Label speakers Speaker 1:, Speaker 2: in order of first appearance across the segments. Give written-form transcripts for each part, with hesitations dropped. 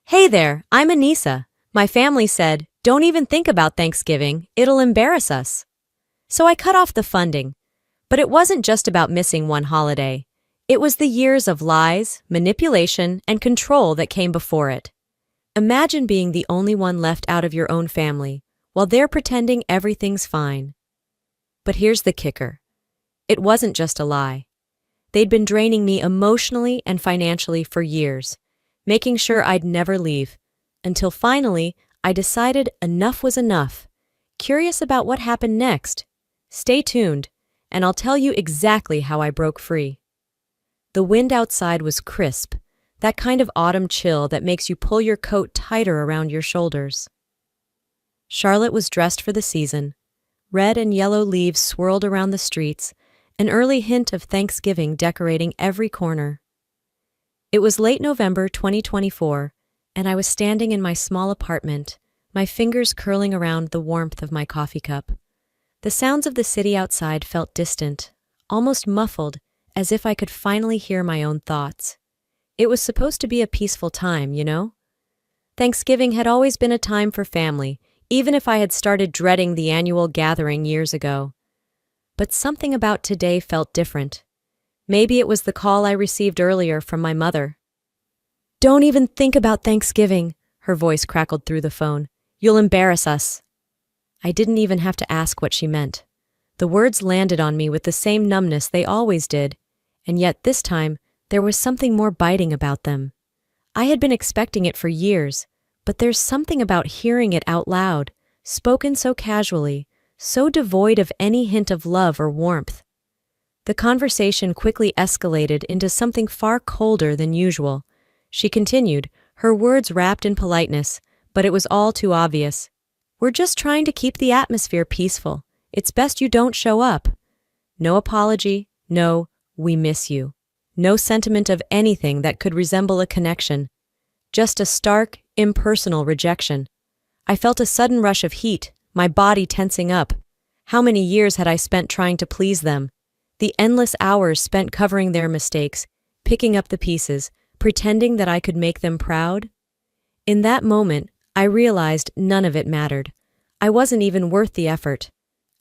Speaker 1: Hey there, I'm Anissa. My family said, don't even think about Thanksgiving, it'll embarrass us. So I cut off the funding. But it wasn't just about missing one holiday. It was the years of lies, manipulation, and control that came before it. Imagine being the only one left out of your own family, while they're pretending everything's fine. But here's the kicker. It wasn't just a lie. They'd been draining me emotionally and financially for years, making sure I'd never leave, until finally I decided enough was enough. Curious about what happened next? Stay tuned, and I'll tell you exactly how I broke free. The wind outside was crisp, that kind of autumn chill that makes you pull your coat tighter around your shoulders. Charlotte was dressed for the season. Red and yellow leaves swirled around the streets, an early hint of Thanksgiving decorating every corner. It was late November 2024, and I was standing in my small apartment, my fingers curling around the warmth of my coffee cup. The sounds of the city outside felt distant, almost muffled, as if I could finally hear my own thoughts. It was supposed to be a peaceful time, you know? Thanksgiving had always been a time for family, even if I had started dreading the annual gathering years ago. But something about today felt different. Maybe it was the call I received earlier from my mother. "Don't even think about Thanksgiving," her voice crackled through the phone. "You'll embarrass us." I didn't even have to ask what she meant. The words landed on me with the same numbness they always did, and yet this time there was something more biting about them. I had been expecting it for years, but there's something about hearing it out loud, spoken so casually, so devoid of any hint of love or warmth. The conversation quickly escalated into something far colder than usual. She continued, her words wrapped in politeness, but it was all too obvious. "We're just trying to keep the atmosphere peaceful. It's best you don't show up." No apology, no, "we miss you." No sentiment of anything that could resemble a connection. Just a stark, impersonal rejection. I felt a sudden rush of heat, my body tensing up. How many years had I spent trying to please them? The endless hours spent covering their mistakes, picking up the pieces, pretending that I could make them proud? In that moment, I realized none of it mattered. I wasn't even worth the effort.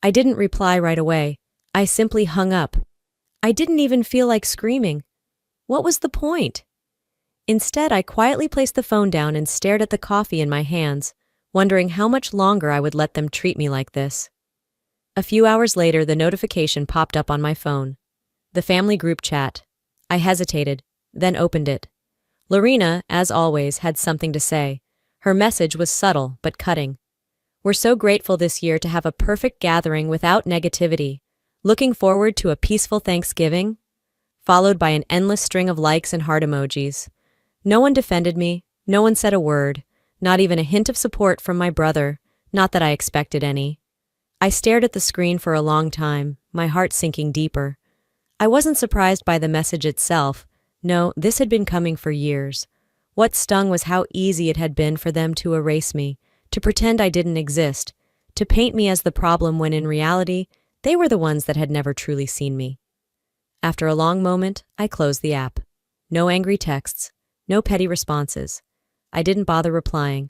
Speaker 1: I didn't reply right away. I simply hung up. I didn't even feel like screaming. What was the point? Instead, I quietly placed the phone down and stared at the coffee in my hands, wondering how much longer I would let them treat me like this. A few hours later, the notification popped up on my phone. The family group chat. I hesitated, then opened it. Lorena, as always, had something to say. Her message was subtle but cutting. "We're so grateful this year to have a perfect gathering without negativity. Looking forward to a peaceful Thanksgiving," followed by an endless string of likes and heart emojis. No one defended me, no one said a word, not even a hint of support from my brother, not that I expected any. I stared at the screen for a long time, my heart sinking deeper. I wasn't surprised by the message itself. No, this had been coming for years. What stung was how easy it had been for them to erase me, to pretend I didn't exist, to paint me as the problem when in reality, they were the ones that had never truly seen me. After a long moment, I closed the app. No angry texts, no petty responses. I didn't bother replying.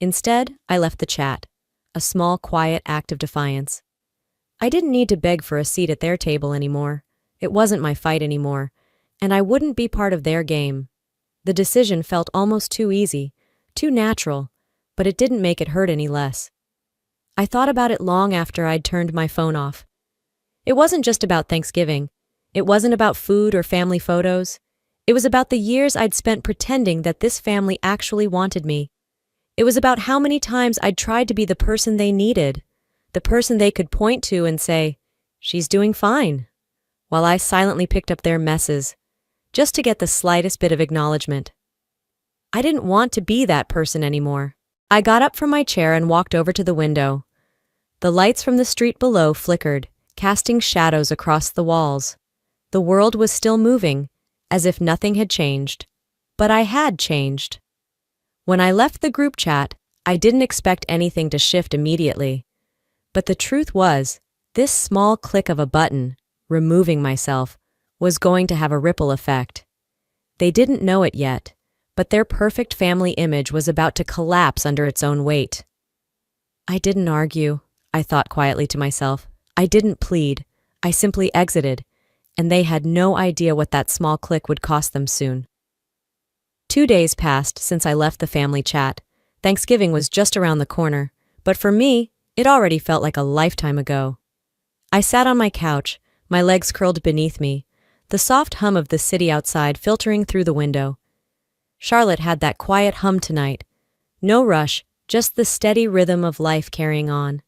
Speaker 1: Instead, I left the chat, a small, quiet act of defiance. I didn't need to beg for a seat at their table anymore. It wasn't my fight anymore, and I wouldn't be part of their game. The decision felt almost too easy, too natural, but it didn't make it hurt any less. I thought about it long after I'd turned my phone off. It wasn't just about Thanksgiving. It wasn't about food or family photos. It was about the years I'd spent pretending that this family actually wanted me. It was about how many times I'd tried to be the person they needed, the person they could point to and say, "She's doing fine," while I silently picked up their messes, just to get the slightest bit of acknowledgement. I didn't want to be that person anymore. I got up from my chair and walked over to the window. The lights from the street below flickered, casting shadows across the walls. The world was still moving, as if nothing had changed. But I had changed. When I left the group chat, I didn't expect anything to shift immediately. But the truth was, this small click of a button, removing myself, was going to have a ripple effect. They didn't know it yet, but their perfect family image was about to collapse under its own weight. I didn't argue, I thought quietly to myself. I didn't plead. I simply exited, and they had no idea what that small click would cost them soon. 2 days passed since I left the family chat. Thanksgiving was just around the corner, but for me, it already felt like a lifetime ago. I sat on my couch, my legs curled beneath me, the soft hum of the city outside filtering through the window. Charlotte had that quiet hum tonight. No rush, just the steady rhythm of life carrying on.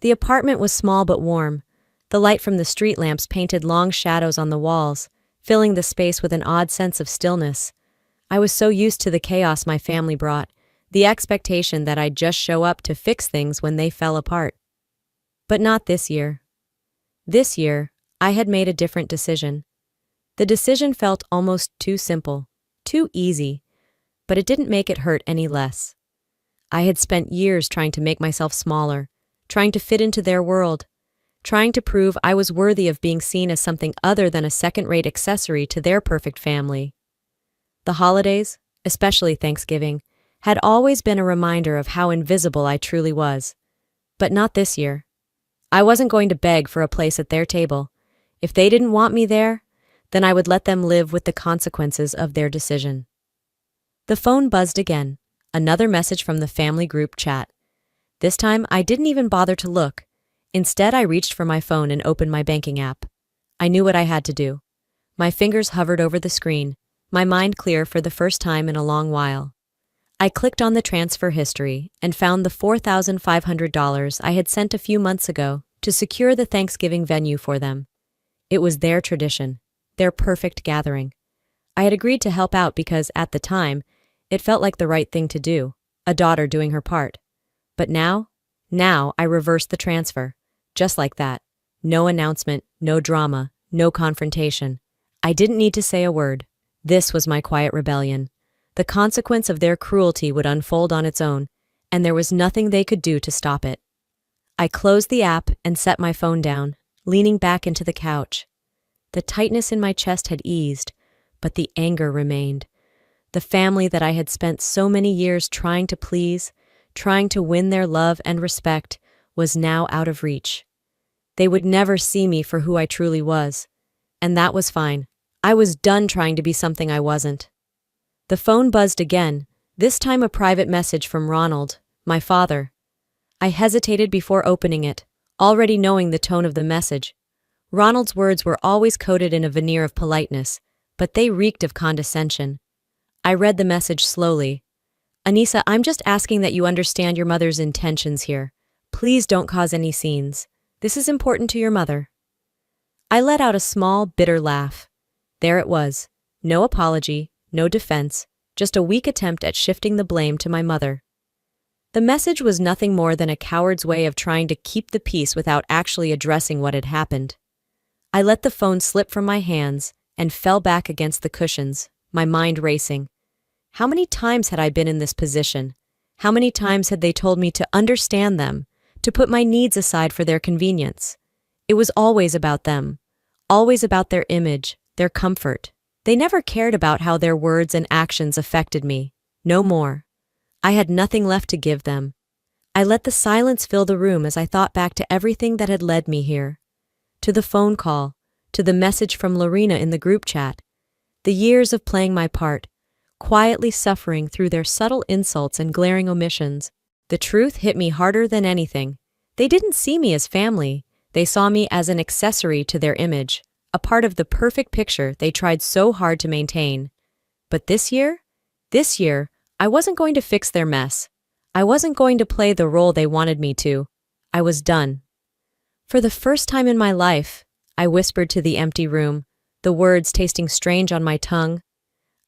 Speaker 1: The apartment was small but warm. The light from the street lamps painted long shadows on the walls, filling the space with an odd sense of stillness. I was so used to the chaos my family brought, the expectation that I'd just show up to fix things when they fell apart. But not this year. This year, I had made a different decision. The decision felt almost too simple, too easy, but it didn't make it hurt any less. I had spent years trying to make myself smaller, trying to fit into their world, trying to prove I was worthy of being seen as something other than a second-rate accessory to their perfect family. The holidays, especially Thanksgiving, had always been a reminder of how invisible I truly was. But not this year. I wasn't going to beg for a place at their table. If they didn't want me there, then I would let them live with the consequences of their decision. The phone buzzed again, another message from the family group chat. This time, I didn't even bother to look. Instead, I reached for my phone and opened my banking app. I knew what I had to do. My fingers hovered over the screen, my mind clear for the first time in a long while. I clicked on the transfer history and found the $4,500 I had sent a few months ago to secure the Thanksgiving venue for them. It was their tradition, their perfect gathering. I had agreed to help out because, at the time, it felt like the right thing to do, a daughter doing her part. But now I reversed the transfer. Just like that. No announcement, no drama, no confrontation. I didn't need to say a word. This was my quiet rebellion. The consequence of their cruelty would unfold on its own, and there was nothing they could do to stop it. I closed the app and set my phone down, leaning back into the couch. The tightness in my chest had eased, but the anger remained. The family that I had spent so many years trying to please, trying to win their love and respect, was now out of reach. They would never see me for who I truly was, and that was fine. I was done trying to be something I wasn't. The phone buzzed again, this time a private message from Ronald, my father. I hesitated before opening it, already knowing the tone of the message. Ronald's words were always coated in a veneer of politeness, but they reeked of condescension. I read the message slowly. Anissa, I'm just asking that you understand your mother's intentions here. Please don't cause any scenes. This is important to your mother. I let out a small, bitter laugh. There it was. No apology, no defense, just a weak attempt at shifting the blame to my mother. The message was nothing more than a coward's way of trying to keep the peace without actually addressing what had happened. I let the phone slip from my hands and fell back against the cushions, my mind racing. How many times had I been in this position? How many times had they told me to understand them, to put my needs aside for their convenience? It was always about them, always about their image, their comfort. They never cared about how their words and actions affected me. No more. I had nothing left to give them. I let the silence fill the room as I thought back to everything that had led me here. To the phone call, to the message from Lorena in the group chat. The years of playing my part, quietly suffering through their subtle insults and glaring omissions. The truth hit me harder than anything. They didn't see me as family. They saw me as an accessory to their image, a part of the perfect picture they tried so hard to maintain. But this year, I wasn't going to fix their mess. I wasn't going to play the role they wanted me to. I was done. For the first time in my life, I whispered to the empty room, the words tasting strange on my tongue.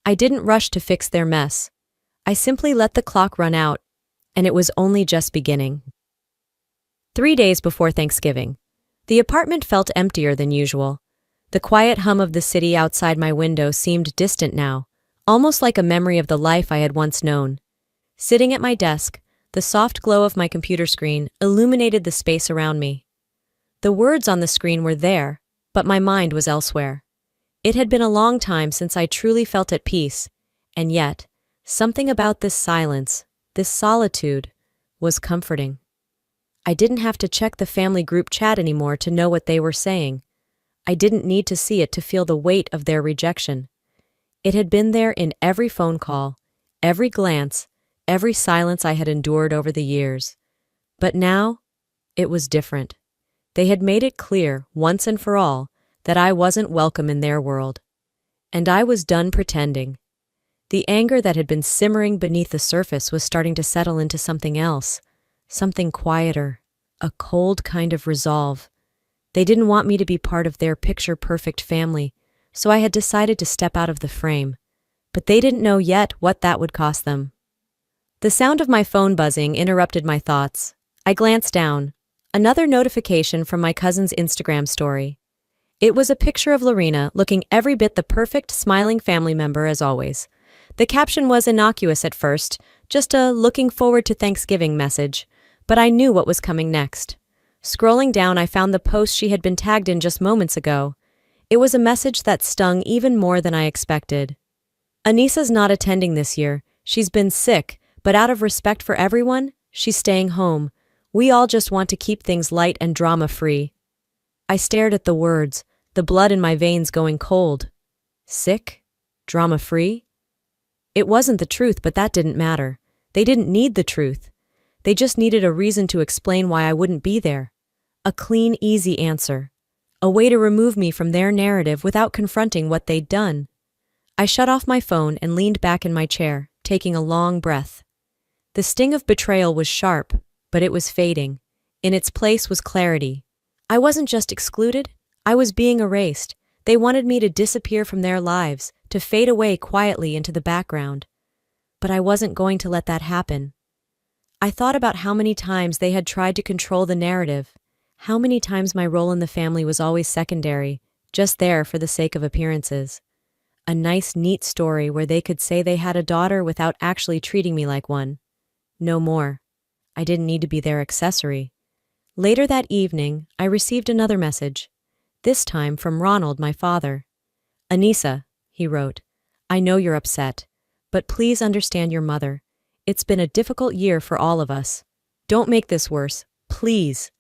Speaker 1: I didn't rush to fix their mess. I simply let the clock run out, and it was only just beginning. 3 days before Thanksgiving, the apartment felt emptier than usual. The quiet hum of the city outside my window seemed distant now, almost like a memory of the life I had once known. Sitting at my desk, the soft glow of my computer screen illuminated the space around me. The words on the screen were there, but my mind was elsewhere. It had been a long time since I truly felt at peace, and yet, Something about this silence, this solitude, was comforting. I didn't have to check the family group chat anymore to know what they were saying. I didn't need to see it to feel the weight of their rejection. It had been there in every phone call, every glance, every silence I had endured over the years. But now, it was different. They had made it clear, once and for all, that I wasn't welcome in their world. And I was done pretending. The anger that had been simmering beneath the surface was starting to settle into something else, something quieter, a cold kind of resolve. They didn't want me to be part of their picture-perfect family, so I had decided to step out of the frame. But they didn't know yet what that would cost them. The sound of my phone buzzing interrupted my thoughts. I glanced down. Another notification from my cousin's Instagram story. It was a picture of Lorena looking every bit the perfect, smiling family member as always. The caption was innocuous at first, just a looking forward to Thanksgiving message, but I knew what was coming next. Scrolling down, I found the post she had been tagged in just moments ago. It was a message that stung even more than I expected. Anissa's not attending this year. She's been sick, but out of respect for everyone, she's staying home. We all just want to keep things light and drama-free. I stared at the words, the blood in my veins going cold. Sick? Drama-free? It wasn't the truth, but that didn't matter. They didn't need the truth. They just needed a reason to explain why I wouldn't be there. A clean, easy answer. A way to remove me from their narrative without confronting what they'd done. I shut off my phone and leaned back in my chair, taking a long breath. The sting of betrayal was sharp, but it was fading. In its place was clarity. I wasn't just excluded, I was being erased. They wanted me to disappear from their lives, to fade away quietly into the background. But I wasn't going to let that happen. I thought about how many times they had tried to control the narrative, how many times my role in the family was always secondary, just there for the sake of appearances. A nice, neat story where they could say they had a daughter without actually treating me like one. No more. I didn't need to be their accessory. Later that evening, I received another message, this time from Ronald, my father. Anissa, he wrote, I know you're upset, but please understand your mother. It's been a difficult year for all of us. Don't make this worse, please.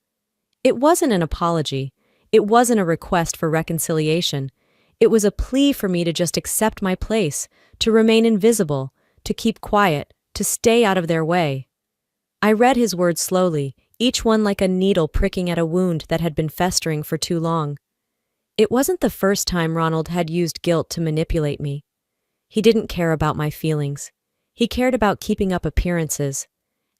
Speaker 1: It wasn't an apology. It wasn't a request for reconciliation. It was a plea for me to just accept my place, to remain invisible, to keep quiet, to stay out of their way. I read his words slowly, each one like a needle pricking at a wound that had been festering for too long. It wasn't the first time Ronald had used guilt to manipulate me. He didn't care about my feelings. He cared about keeping up appearances.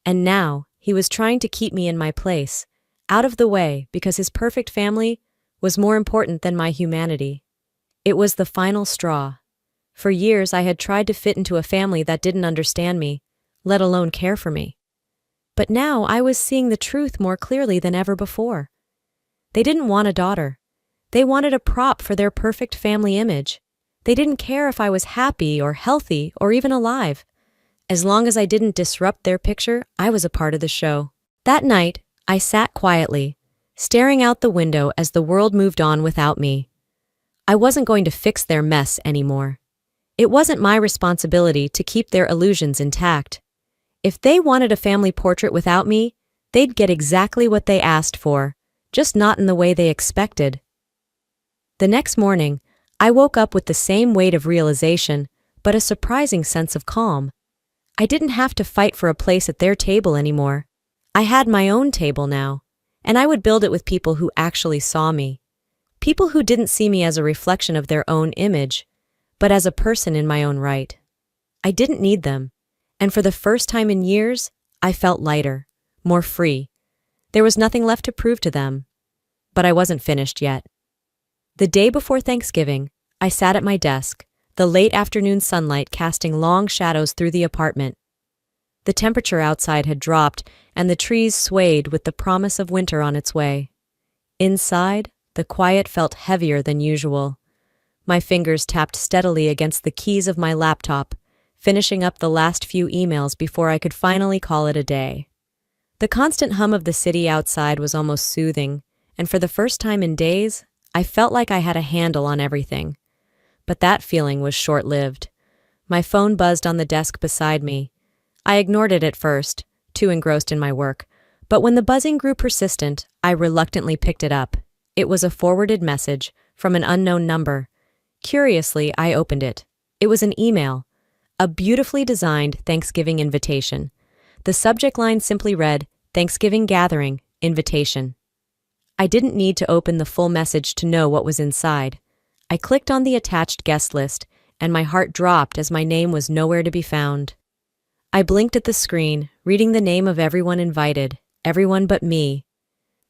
Speaker 1: And now, he was trying to keep me in my place, out of the way because his perfect family was more important than my humanity. It was the final straw. For years I had tried to fit into a family that didn't understand me, let alone care for me. But now I was seeing the truth more clearly than ever before. They didn't want a daughter. They wanted a prop for their perfect family image. They didn't care if I was happy or healthy or even alive. As long as I didn't disrupt their picture, I was a part of the show. That night, I sat quietly, staring out the window as the world moved on without me. I wasn't going to fix their mess anymore. It wasn't my responsibility to keep their illusions intact. If they wanted a family portrait without me, they'd get exactly what they asked for, just not in the way they expected. The next morning, I woke up with the same weight of realization, but a surprising sense of calm. I didn't have to fight for a place at their table anymore. I had my own table now, and I would build it with people who actually saw me. People who didn't see me as a reflection of their own image, but as a person in my own right. I didn't need them, and for the first time in years, I felt lighter, more free. There was nothing left to prove to them. But I wasn't finished yet. The day before Thanksgiving, I sat at my desk, the late afternoon sunlight casting long shadows through the apartment. The temperature outside had dropped, and the trees swayed with the promise of winter on its way. Inside, the quiet felt heavier than usual. My fingers tapped steadily against the keys of my laptop, finishing up the last few emails before I could finally call it a day. The constant hum of the city outside was almost soothing, and for the first time in days, I felt like I had a handle on everything. But that feeling was short-lived. My phone buzzed on the desk beside me. I ignored it at first, too engrossed in my work, but when the buzzing grew persistent, I reluctantly picked it up. It was a forwarded message from an unknown number. Curiously, I opened it. It was an email, a beautifully designed Thanksgiving invitation. The subject line simply read, "Thanksgiving Gathering, Invitation." I didn't need to open the full message to know what was inside. I clicked on the attached guest list, and my heart dropped as my name was nowhere to be found. I blinked at the screen, reading the name of everyone invited, everyone but me.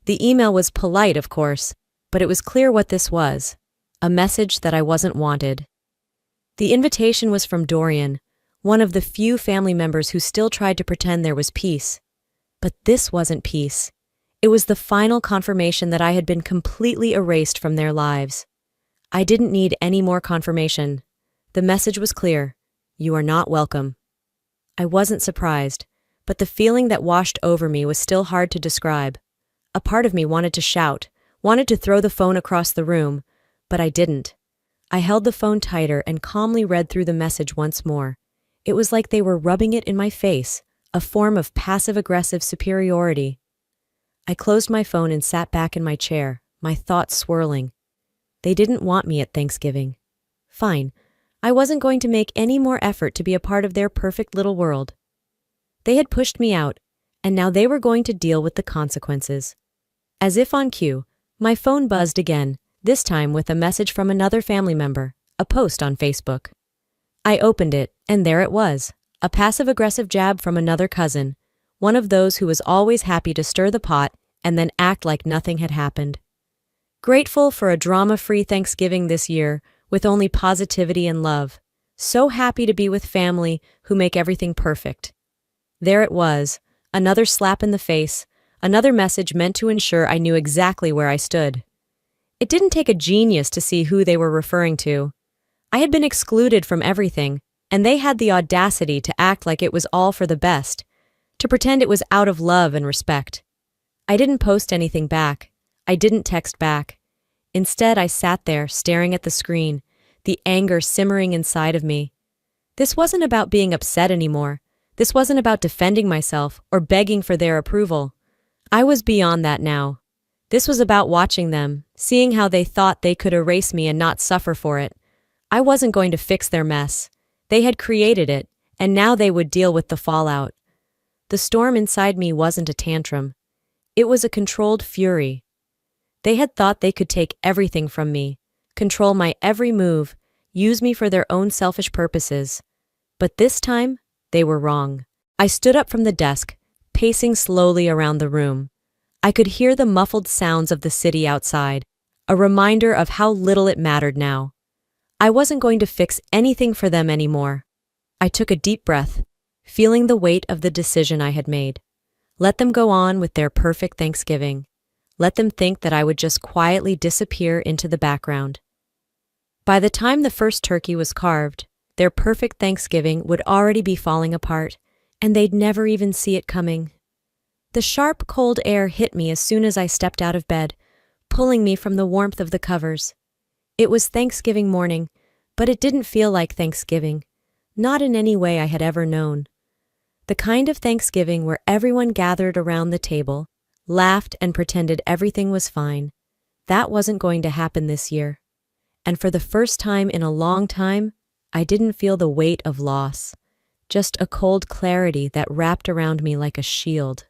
Speaker 1: The email was polite, of course, but it was clear what this was, a message that I wasn't wanted. The invitation was from Dorian, one of the few family members who still tried to pretend there was peace. But this wasn't peace. It was the final confirmation that I had been completely erased from their lives. I didn't need any more confirmation. The message was clear. You are not welcome. I wasn't surprised, but the feeling that washed over me was still hard to describe. A part of me wanted to shout, wanted to throw the phone across the room, but I didn't. I held the phone tighter and calmly read through the message once more. It was like they were rubbing it in my face, a form of passive-aggressive superiority. I closed my phone and sat back in my chair, my thoughts swirling. They didn't want me at Thanksgiving. Fine. I wasn't going to make any more effort to be a part of their perfect little world. They had pushed me out, and now they were going to deal with the consequences. As if on cue, my phone buzzed again, this time with a message from another family member, a post on Facebook. I opened it, and there it was, a passive-aggressive jab from another cousin, one of those who was always happy to stir the pot and then act like nothing had happened. Grateful for a drama-free Thanksgiving this year, with only positivity and love. So happy to be with family who make everything perfect. There it was, another slap in the face, another message meant to ensure I knew exactly where I stood. It didn't take a genius to see who they were referring to. I had been excluded from everything, and they had the audacity to act like it was all for the best, to pretend it was out of love and respect. I didn't post anything back. I didn't text back. Instead, I sat there, staring at the screen, the anger simmering inside of me. This wasn't about being upset anymore. This wasn't about defending myself or begging for their approval. I was beyond that now. This was about watching them, seeing how they thought they could erase me and not suffer for it. I wasn't going to fix their mess. They had created it, and now they would deal with the fallout. The storm inside me wasn't a tantrum. It was a controlled fury. They had thought they could take everything from me, control my every move, use me for their own selfish purposes. But this time, they were wrong. I stood up from the desk, pacing slowly around the room. I could hear the muffled sounds of the city outside, a reminder of how little it mattered now. I wasn't going to fix anything for them anymore. I took a deep breath, feeling the weight of the decision I had made. Let them go on with their perfect Thanksgiving. Let them think that I would just quietly disappear into the background. By the time the first turkey was carved, their perfect Thanksgiving would already be falling apart, and they'd never even see it coming. The sharp, cold air hit me as soon as I stepped out of bed, pulling me from the warmth of the covers. It was Thanksgiving morning, but it didn't feel like Thanksgiving, not in any way I had ever known. The kind of Thanksgiving where everyone gathered around the table, laughed and pretended everything was fine. That wasn't going to happen this year. And for the first time in a long time, I didn't feel the weight of loss, just a cold clarity that wrapped around me like a shield.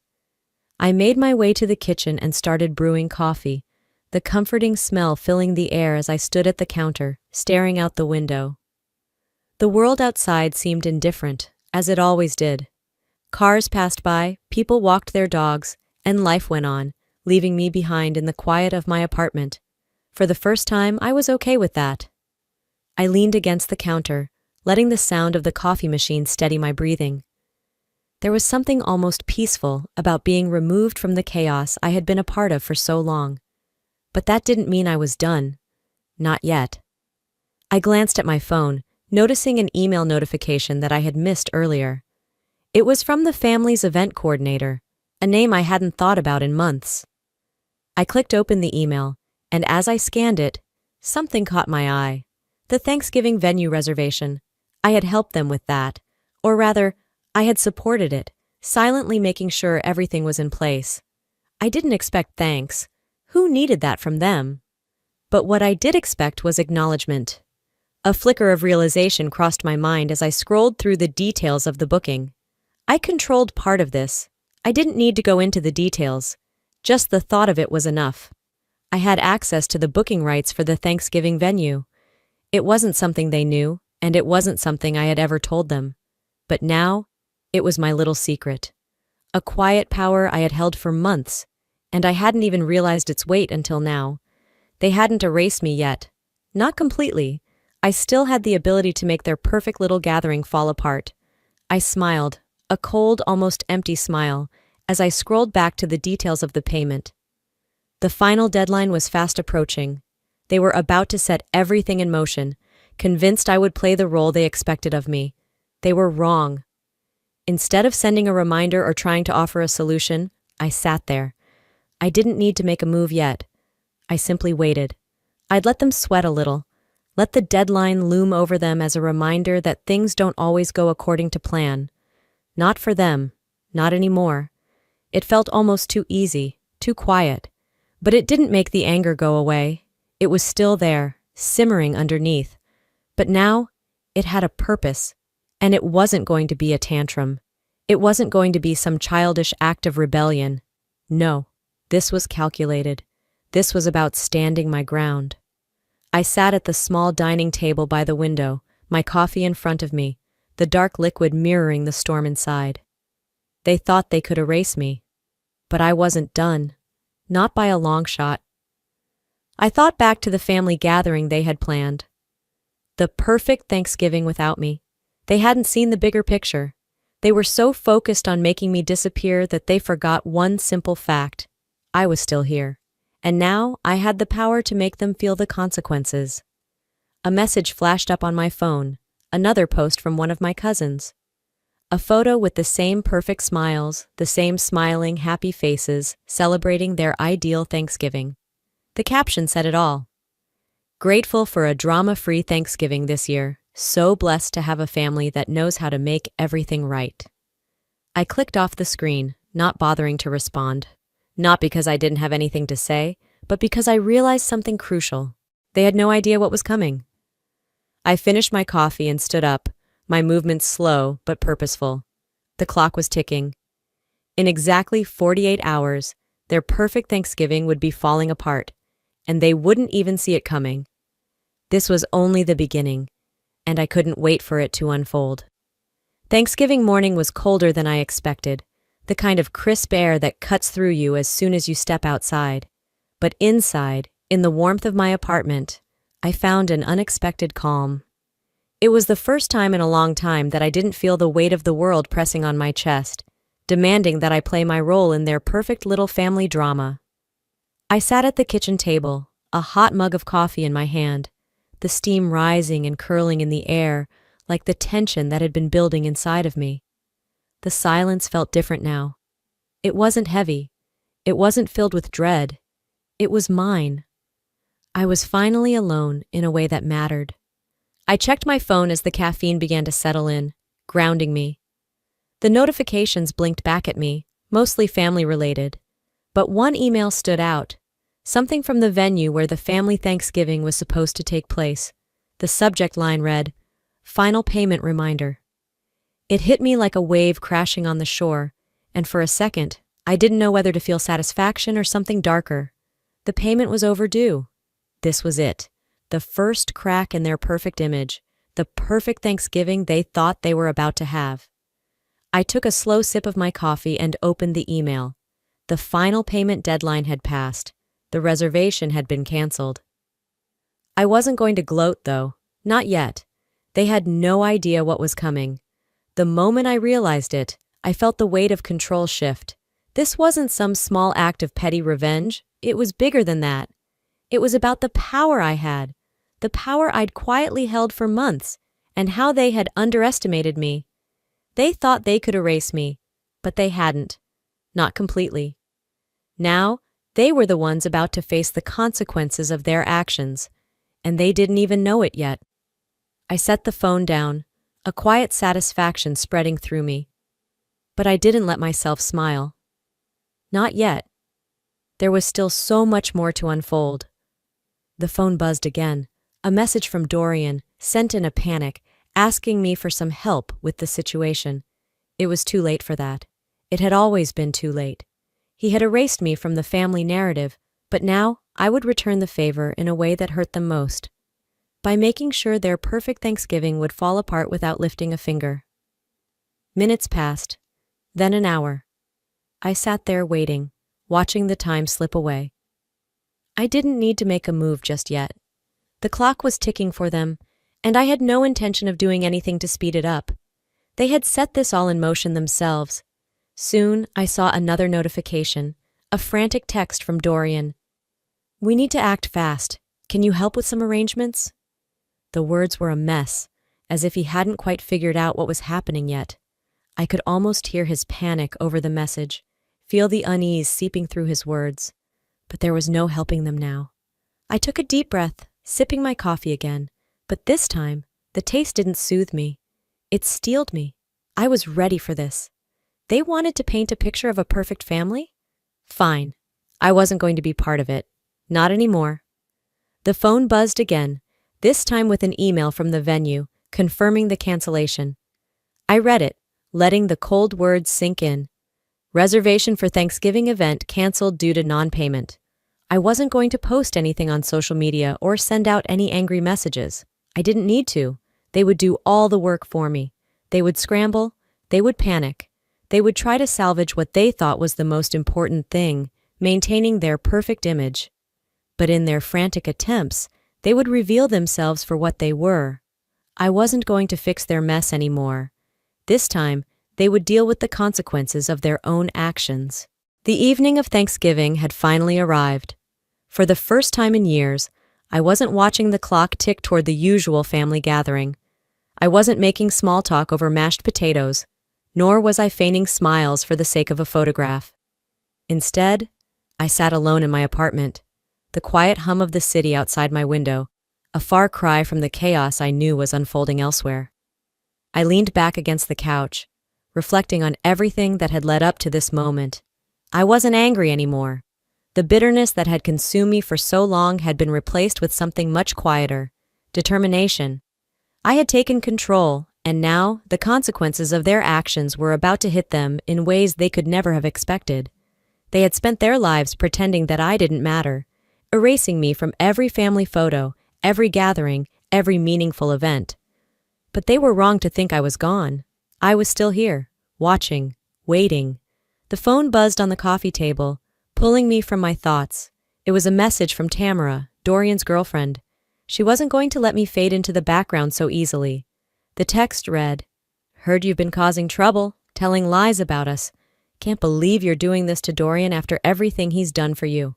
Speaker 1: I made my way to the kitchen and started brewing coffee, the comforting smell filling the air as I stood at the counter, staring out the window. The world outside seemed indifferent, as it always did. Cars passed by, people walked their dogs, and life went on, leaving me behind in the quiet of my apartment. For the first time, I was okay with that. I leaned against the counter, letting the sound of the coffee machine steady my breathing. There was something almost peaceful about being removed from the chaos I had been a part of for so long. But that didn't mean I was done. Not yet. I glanced at my phone, noticing an email notification that I had missed earlier. It was from the family's event coordinator, a name I hadn't thought about in months. I clicked open the email, and as I scanned it, something caught my eye. The Thanksgiving venue reservation. I had helped them with that. Or rather, I had supported it, silently making sure everything was in place. I didn't expect thanks. Who needed that from them? But what I did expect was acknowledgement. A flicker of realization crossed my mind as I scrolled through the details of the booking. I controlled part of this. I didn't need to go into the details. Just the thought of it was enough. I had access to the booking rights for the Thanksgiving venue. It wasn't something they knew, and it wasn't something I had ever told them. But now, it was my little secret. A quiet power I had held for months, and I hadn't even realized its weight until now. They hadn't erased me yet. Not completely. I still had the ability to make their perfect little gathering fall apart. I smiled, a cold, almost empty smile, as I scrolled back to the details of the payment. The final deadline was fast approaching. They were about to set everything in motion, convinced I would play the role they expected of me. They were wrong. Instead of sending a reminder or trying to offer a solution, I sat there. I didn't need to make a move yet. I simply waited. I'd let them sweat a little. Let the deadline loom over them as a reminder that things don't always go according to plan. Not for them. Not anymore. It felt almost too easy, too quiet. But it didn't make the anger go away. It was still there, simmering underneath. But now, it had a purpose. And it wasn't going to be a tantrum. It wasn't going to be some childish act of rebellion. No, this was calculated. This was about standing my ground. I sat at the small dining table by the window, my coffee in front of me, the dark liquid mirroring the storm inside. They thought they could erase me. But I wasn't done. Not by a long shot. I thought back to the family gathering they had planned. The perfect Thanksgiving without me. They hadn't seen the bigger picture. They were so focused on making me disappear that they forgot one simple fact. I was still here. And now I had the power to make them feel the consequences. A message flashed up on my phone, another post from one of my cousins. A photo with the same perfect smiles, the same smiling, happy faces, celebrating their ideal Thanksgiving. The caption said it all. Grateful for a drama-free Thanksgiving this year. So blessed to have a family that knows how to make everything right. I clicked off the screen, not bothering to respond. Not because I didn't have anything to say, but because I realized something crucial. They had no idea what was coming. I finished my coffee and stood up, my movements slow but purposeful. The clock was ticking. In exactly 48 hours, their perfect Thanksgiving would be falling apart, and they wouldn't even see it coming. This was only the beginning, and I couldn't wait for it to unfold. Thanksgiving morning was colder than I expected, the kind of crisp air that cuts through you as soon as you step outside. But inside, in the warmth of my apartment, I found an unexpected calm. It was the first time in a long time that I didn't feel the weight of the world pressing on my chest, demanding that I play my role in their perfect little family drama. I sat at the kitchen table, a hot mug of coffee in my hand, the steam rising and curling in the air like the tension that had been building inside of me. The silence felt different now. It wasn't heavy. It wasn't filled with dread. It was mine. I was finally alone in a way that mattered. I checked my phone as the caffeine began to settle in, grounding me. The notifications blinked back at me, mostly family-related. But one email stood out, something from the venue where the family Thanksgiving was supposed to take place. The subject line read, "Final payment reminder." It hit me like a wave crashing on the shore, and for a second, I didn't know whether to feel satisfaction or something darker. The payment was overdue. This was it, the first crack in their perfect image, the perfect Thanksgiving they thought they were about to have. I took a slow sip of my coffee and opened the email. The final payment deadline had passed. The reservation had been canceled. I wasn't going to gloat, though. Not yet. They had no idea what was coming. The moment I realized it, I felt the weight of control shift. This wasn't some small act of petty revenge. It was bigger than that. It was about the power I had, the power I'd quietly held for months, and how they had underestimated me. They thought they could erase me, but they hadn't. Not completely. Now, they were the ones about to face the consequences of their actions, and they didn't even know it yet. I set the phone down, a quiet satisfaction spreading through me. But I didn't let myself smile. Not yet. There was still so much more to unfold. The phone buzzed again, a message from Dorian, sent in a panic, asking me for some help with the situation. It was too late for that. It had always been too late. He had erased me from the family narrative, but now I would return the favor in a way that hurt them most, by making sure their perfect Thanksgiving would fall apart without lifting a finger. Minutes passed, then an hour. I sat there waiting, watching the time slip away. I didn't need to make a move just yet. The clock was ticking for them, and I had no intention of doing anything to speed it up. They had set this all in motion themselves. Soon I saw another notification, a frantic text from Dorian. "We need to act fast. Can you help with some arrangements?" The words were a mess, as if he hadn't quite figured out what was happening yet. I could almost hear his panic over the message, feel the unease seeping through his words. But there was no helping them now. I took a deep breath, sipping my coffee again, but this time, the taste didn't soothe me. It steeled me. I was ready for this. They wanted to paint a picture of a perfect family? Fine. I wasn't going to be part of it. Not anymore. The phone buzzed again, this time with an email from the venue, confirming the cancellation. I read it, letting the cold words sink in. Reservation for Thanksgiving event canceled due to non-payment. I wasn't going to post anything on social media or send out any angry messages. I didn't need to. They would do all the work for me. They would scramble. They would panic. They would try to salvage what they thought was the most important thing, maintaining their perfect image. But in their frantic attempts, they would reveal themselves for what they were. I wasn't going to fix their mess anymore. This time, they would deal with the consequences of their own actions. The evening of Thanksgiving had finally arrived. For the first time in years, I wasn't watching the clock tick toward the usual family gathering. I wasn't making small talk over mashed potatoes, nor was I feigning smiles for the sake of a photograph. Instead, I sat alone in my apartment, the quiet hum of the city outside my window, a far cry from the chaos I knew was unfolding elsewhere. I leaned back against the couch, reflecting on everything that had led up to this moment. I wasn't angry anymore. The bitterness that had consumed me for so long had been replaced with something much quieter: determination. I had taken control, and now the consequences of their actions were about to hit them in ways they could never have expected. They had spent their lives pretending that I didn't matter, erasing me from every family photo, every gathering, every meaningful event. But they were wrong to think I was gone. I was still here, watching, waiting. The phone buzzed on the coffee table, pulling me from my thoughts. It was a message from Tamara, Dorian's girlfriend. She wasn't going to let me fade into the background so easily. The text read, "Heard you've been causing trouble, telling lies about us. Can't believe you're doing this to Dorian after everything he's done for you."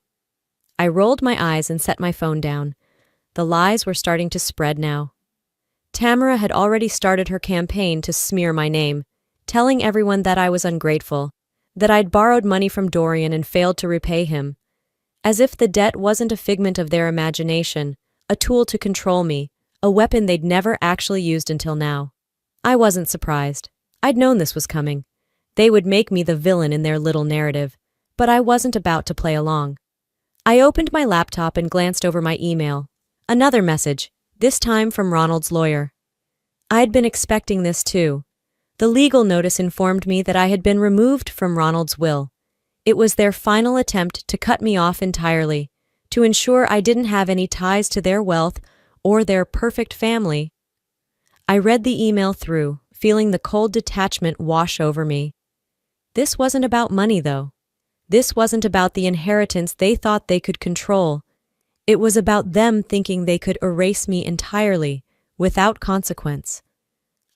Speaker 1: I rolled my eyes and set my phone down. The lies were starting to spread now. Tamara had already started her campaign to smear my name, telling everyone that I was ungrateful, that I'd borrowed money from Dorian and failed to repay him. As if the debt wasn't a figment of their imagination, a tool to control me, a weapon they'd never actually used until now. I wasn't surprised. I'd known this was coming. They would make me the villain in their little narrative, but I wasn't about to play along. I opened my laptop and glanced over my email. Another message, this time from Ronald's lawyer. I'd been expecting this too. The legal notice informed me that I had been removed from Ronald's will. It was their final attempt to cut me off entirely, to ensure I didn't have any ties to their wealth or their perfect family. I read the email through, feeling the cold detachment wash over me. This wasn't about money, though. This wasn't about the inheritance they thought they could control. It was about them thinking they could erase me entirely, without consequence.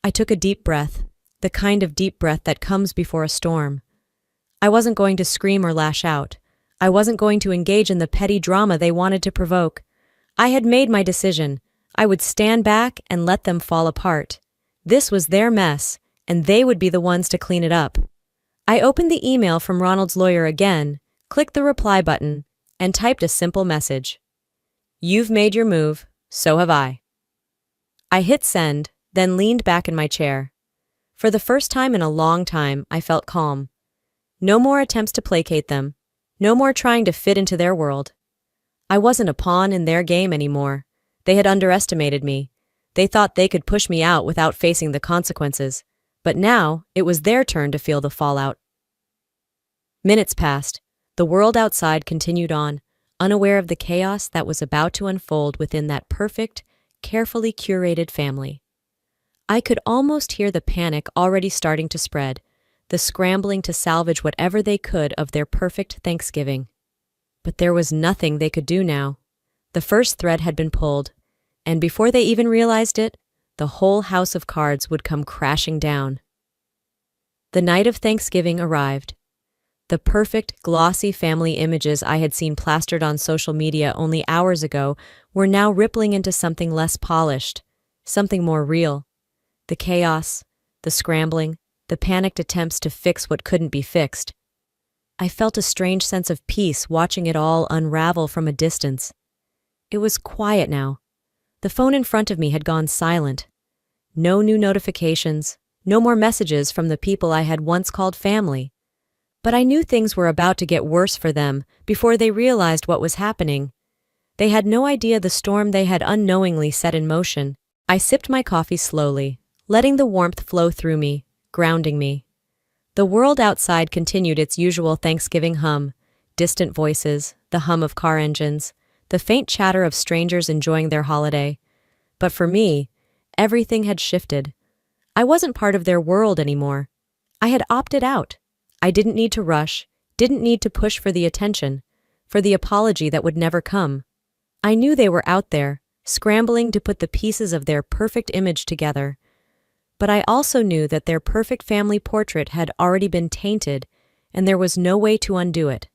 Speaker 1: I took a deep breath, the kind of deep breath that comes before a storm. I wasn't going to scream or lash out. I wasn't going to engage in the petty drama they wanted to provoke. I had made my decision. I would stand back and let them fall apart. This was their mess, and they would be the ones to clean it up. I opened the email from Ronald's lawyer again, clicked the reply button, and typed a simple message. "You've made your move, so have I." I hit send, then leaned back in my chair. For the first time in a long time, I felt calm. No more attempts to placate them. No more trying to fit into their world. I wasn't a pawn in their game anymore. They had underestimated me. They thought they could push me out without facing the consequences. But now, it was their turn to feel the fallout. Minutes passed. The world outside continued on, unaware of the chaos that was about to unfold within that perfect, carefully curated family. I could almost hear the panic already starting to spread, the scrambling to salvage whatever they could of their perfect Thanksgiving. But there was nothing they could do now. The first thread had been pulled, and before they even realized it, the whole house of cards would come crashing down. The night of Thanksgiving arrived. The perfect, glossy family images I had seen plastered on social media only hours ago were now rippling into something less polished, something more real. The chaos, the scrambling, the panicked attempts to fix what couldn't be fixed. I felt a strange sense of peace watching it all unravel from a distance. It was quiet now. The phone in front of me had gone silent. No new notifications, no more messages from the people I had once called family. But I knew things were about to get worse for them before they realized what was happening. They had no idea the storm they had unknowingly set in motion. I sipped my coffee slowly, letting the warmth flow through me, grounding me. The world outside continued its usual Thanksgiving hum, distant voices, the hum of car engines, the faint chatter of strangers enjoying their holiday. But for me, everything had shifted. I wasn't part of their world anymore. I had opted out. I didn't need to rush, didn't need to push for the attention, for the apology that would never come. I knew they were out there, scrambling to put the pieces of their perfect image together. But I also knew that their perfect family portrait had already been tainted, and there was no way to undo it.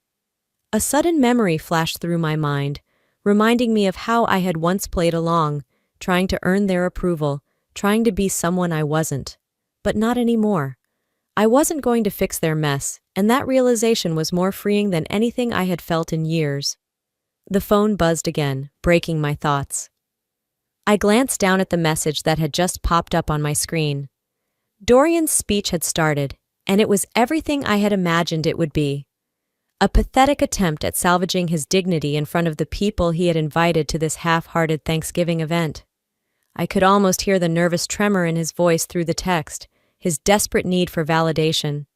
Speaker 1: A sudden memory flashed through my mind, reminding me of how I had once played along, trying to earn their approval, trying to be someone I wasn't. But not anymore. I wasn't going to fix their mess, and that realization was more freeing than anything I had felt in years. The phone buzzed again, breaking my thoughts. I glanced down at the message that had just popped up on my screen. Dorian's speech had started, and it was everything I had imagined it would be. A pathetic attempt at salvaging his dignity in front of the people he had invited to this half-hearted Thanksgiving event. I could almost hear the nervous tremor in his voice through the text, his desperate need for validation.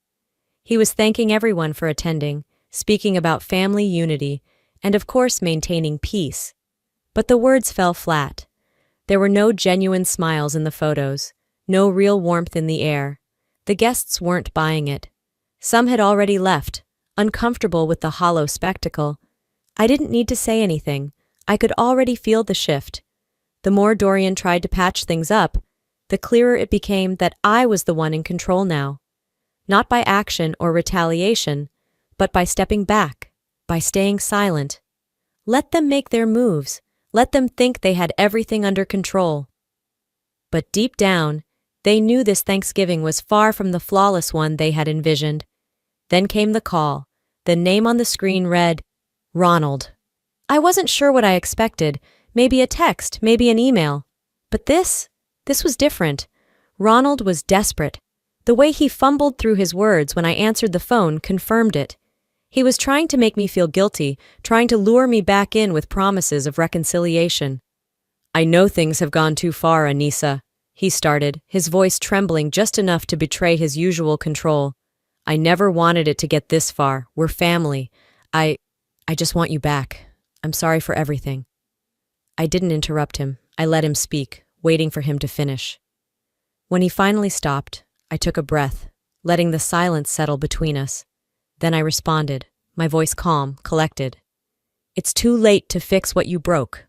Speaker 1: He was thanking everyone for attending, speaking about family unity, and of course maintaining peace. But the words fell flat. There were no genuine smiles in the photos, no real warmth in the air. The guests weren't buying it. Some had already left, uncomfortable with the hollow spectacle. I didn't need to say anything. I could already feel the shift. The more Dorian tried to patch things up, the clearer it became that I was the one in control now. Not by action or retaliation, but by stepping back, by staying silent. Let them make their moves. Let them think they had everything under control. But deep down, they knew this Thanksgiving was far from the flawless one they had envisioned. Then came the call. The name on the screen read, Ronald. I wasn't sure what I expected. Maybe a text, maybe an email. But this was different. Ronald was desperate. The way he fumbled through his words when I answered the phone confirmed it. He was trying to make me feel guilty, trying to lure me back in with promises of reconciliation. I know things have gone too far, Anissa, he started, his voice trembling just enough to betray his usual control. I never wanted it to get this far. We're family. I just want you back. I'm sorry for everything. I didn't interrupt him. I let him speak, waiting for him to finish. When he finally stopped, I took a breath, letting the silence settle between us. Then I responded, my voice calm, collected. It's too late to fix what you broke.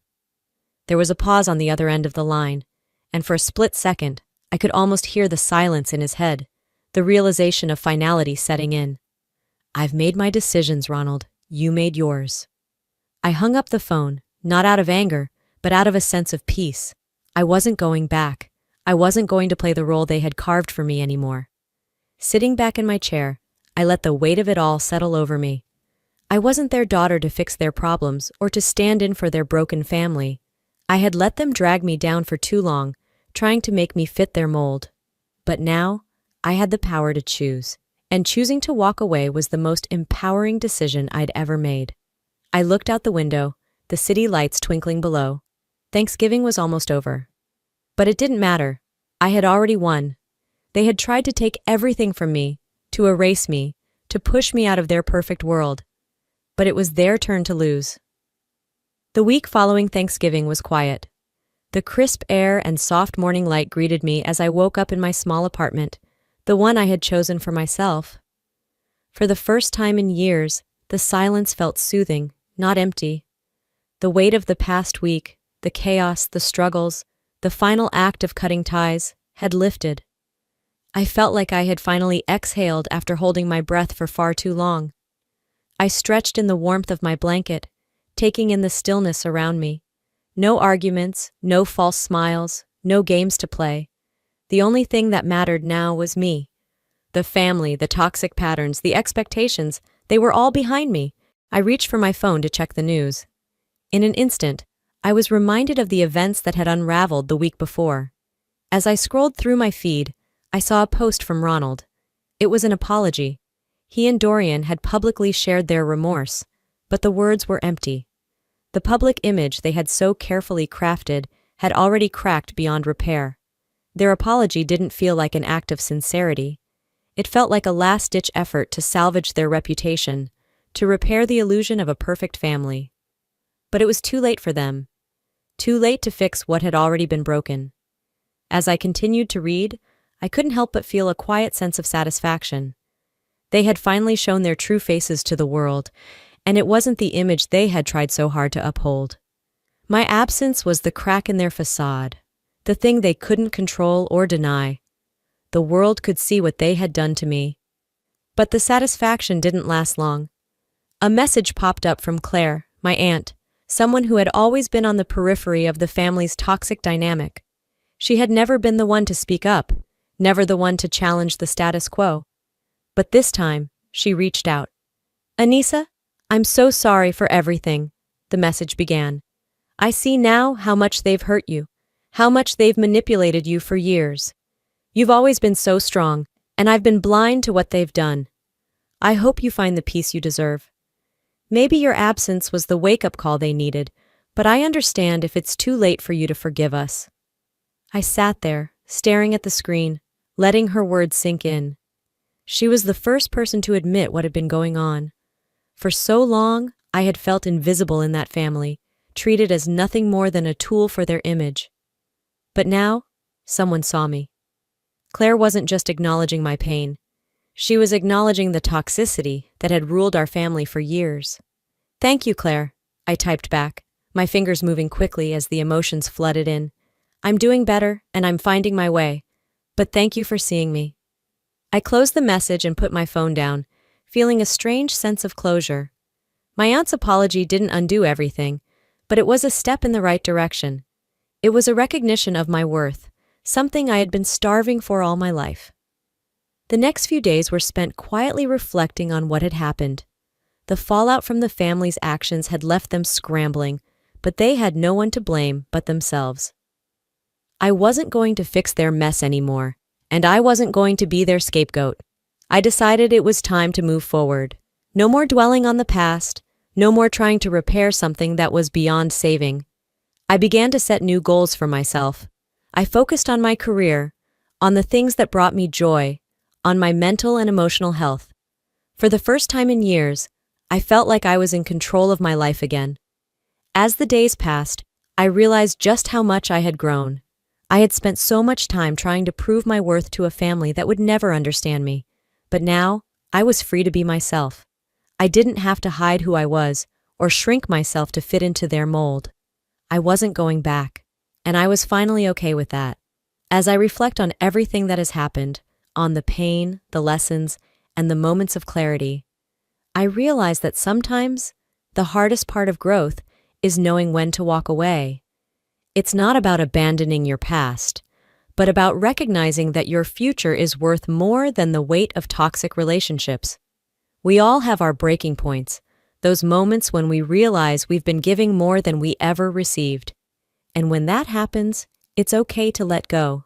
Speaker 1: There was a pause on the other end of the line, and for a split second, I could almost hear the silence in his head, the realization of finality setting in. I've made my decisions, Ronald. You made yours. I hung up the phone, not out of anger, but out of a sense of peace. I wasn't going back. I wasn't going to play the role they had carved for me anymore. Sitting back in my chair, I let the weight of it all settle over me. I wasn't their daughter to fix their problems or to stand in for their broken family. I had let them drag me down for too long, trying to make me fit their mold. But now, I had the power to choose, and choosing to walk away was the most empowering decision I'd ever made. I looked out the window, the city lights twinkling below. Thanksgiving was almost over. But it didn't matter. I had already won. They had tried to take everything from me, to erase me, to push me out of their perfect world. But it was their turn to lose. The week following Thanksgiving was quiet. The crisp air and soft morning light greeted me as I woke up in my small apartment, the one I had chosen for myself. For the first time in years, the silence felt soothing, not empty. The weight of the past week, the chaos, the struggles, the final act of cutting ties, had lifted. I felt like I had finally exhaled after holding my breath for far too long. I stretched in the warmth of my blanket, taking in the stillness around me. No arguments, no false smiles, no games to play. The only thing that mattered now was me. The family, the toxic patterns, the expectations, they were all behind me. I reached for my phone to check the news. In an instant, I was reminded of the events that had unraveled the week before. As I scrolled through my feed, I saw a post from Ronald. It was an apology. He and Dorian had publicly shared their remorse, but the words were empty. The public image they had so carefully crafted had already cracked beyond repair. Their apology didn't feel like an act of sincerity. It felt like a last-ditch effort to salvage their reputation, to repair the illusion of a perfect family. But it was too late for them. Too late to fix what had already been broken. As I continued to read, I couldn't help but feel a quiet sense of satisfaction. They had finally shown their true faces to the world, and it wasn't the image they had tried so hard to uphold. My absence was the crack in their facade, the thing they couldn't control or deny. The world could see what they had done to me. But the satisfaction didn't last long. A message popped up from Claire, my aunt, someone who had always been on the periphery of the family's toxic dynamic. She had never been the one to speak up, never the one to challenge the status quo. But this time, she reached out. "Anissa, I'm so sorry for everything," the message began. "I see now how much they've hurt you, how much they've manipulated you for years. You've always been so strong, and I've been blind to what they've done. I hope you find the peace you deserve. Maybe your absence was the wake-up call they needed, but I understand if it's too late for you to forgive us." I sat there, staring at the screen, letting her words sink in. She was the first person to admit what had been going on. For so long, I had felt invisible in that family, treated as nothing more than a tool for their image. But now, someone saw me. Claire wasn't just acknowledging my pain. She was acknowledging the toxicity that had ruled our family for years. "Thank you, Claire," I typed back, my fingers moving quickly as the emotions flooded in. "I'm doing better, and I'm finding my way. But thank you for seeing me." I closed the message and put my phone down, feeling a strange sense of closure. My aunt's apology didn't undo everything, but it was a step in the right direction. It was a recognition of my worth, something I had been starving for all my life. The next few days were spent quietly reflecting on what had happened. The fallout from the family's actions had left them scrambling, but they had no one to blame but themselves. I wasn't going to fix their mess anymore, and I wasn't going to be their scapegoat. I decided it was time to move forward. No more dwelling on the past, no more trying to repair something that was beyond saving. I began to set new goals for myself. I focused on my career, on the things that brought me joy, on my mental and emotional health. For the first time in years, I felt like I was in control of my life again. As the days passed, I realized just how much I had grown. I had spent so much time trying to prove my worth to a family that would never understand me. But now, I was free to be myself. I didn't have to hide who I was, or shrink myself to fit into their mold. I wasn't going back, and I was finally okay with that. As I reflect on everything that has happened, on the pain, the lessons, and the moments of clarity, I realize that sometimes the hardest part of growth is knowing when to walk away. It's not about abandoning your past, but about recognizing that your future is worth more than the weight of toxic relationships. We all have our breaking points, those moments when we realize we've been giving more than we ever received. And when that happens, It's okay to let go.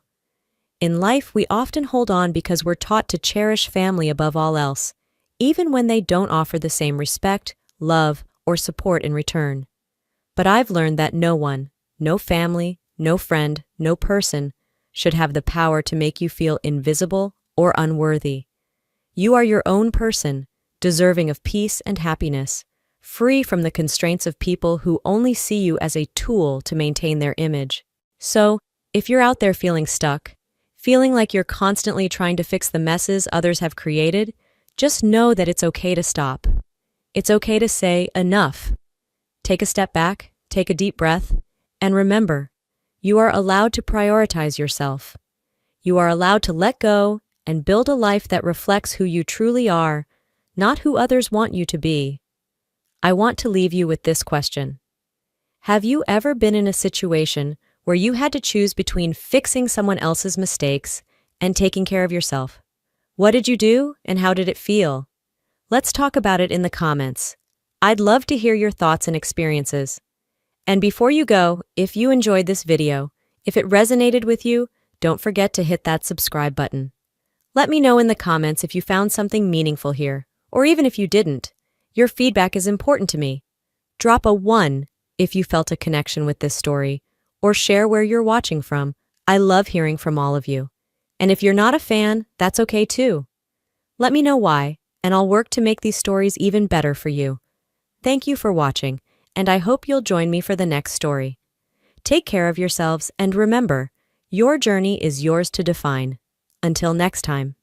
Speaker 1: In life, we often hold on because we're taught to cherish family above all else, even when they don't offer the same respect, love, or support in return. But I've learned that no one, no family, no friend, no person, should have the power to make you feel invisible or unworthy. You are your own person, deserving of peace and happiness, free from the constraints of people who only see you as a tool to maintain their image. So, if you're out there feeling stuck, feeling like you're constantly trying to fix the messes others have created, just know that it's okay to stop. It's okay to say enough. Take a step back, take a deep breath, and remember, you are allowed to prioritize yourself. You are allowed to let go and build a life that reflects who you truly are, not who others want you to be. I want to leave you with this question. Have you ever been in a situation where you had to choose between fixing someone else's mistakes and taking care of yourself? What did you do and how did it feel? Let's talk about it in the comments. I'd love to hear your thoughts and experiences. And before you go, if you enjoyed this video, if it resonated with you, don't forget to hit that subscribe button. Let me know in the comments if you found something meaningful here, or even if you didn't. Your feedback is important to me. Drop a 1 if you felt a connection with this story, or share where you're watching from. I love hearing from all of you. And if you're not a fan, that's okay too. Let me know why, and I'll work to make these stories even better for you. Thank you for watching, and I hope you'll join me for the next story. Take care of yourselves, and remember, your journey is yours to define. Until next time.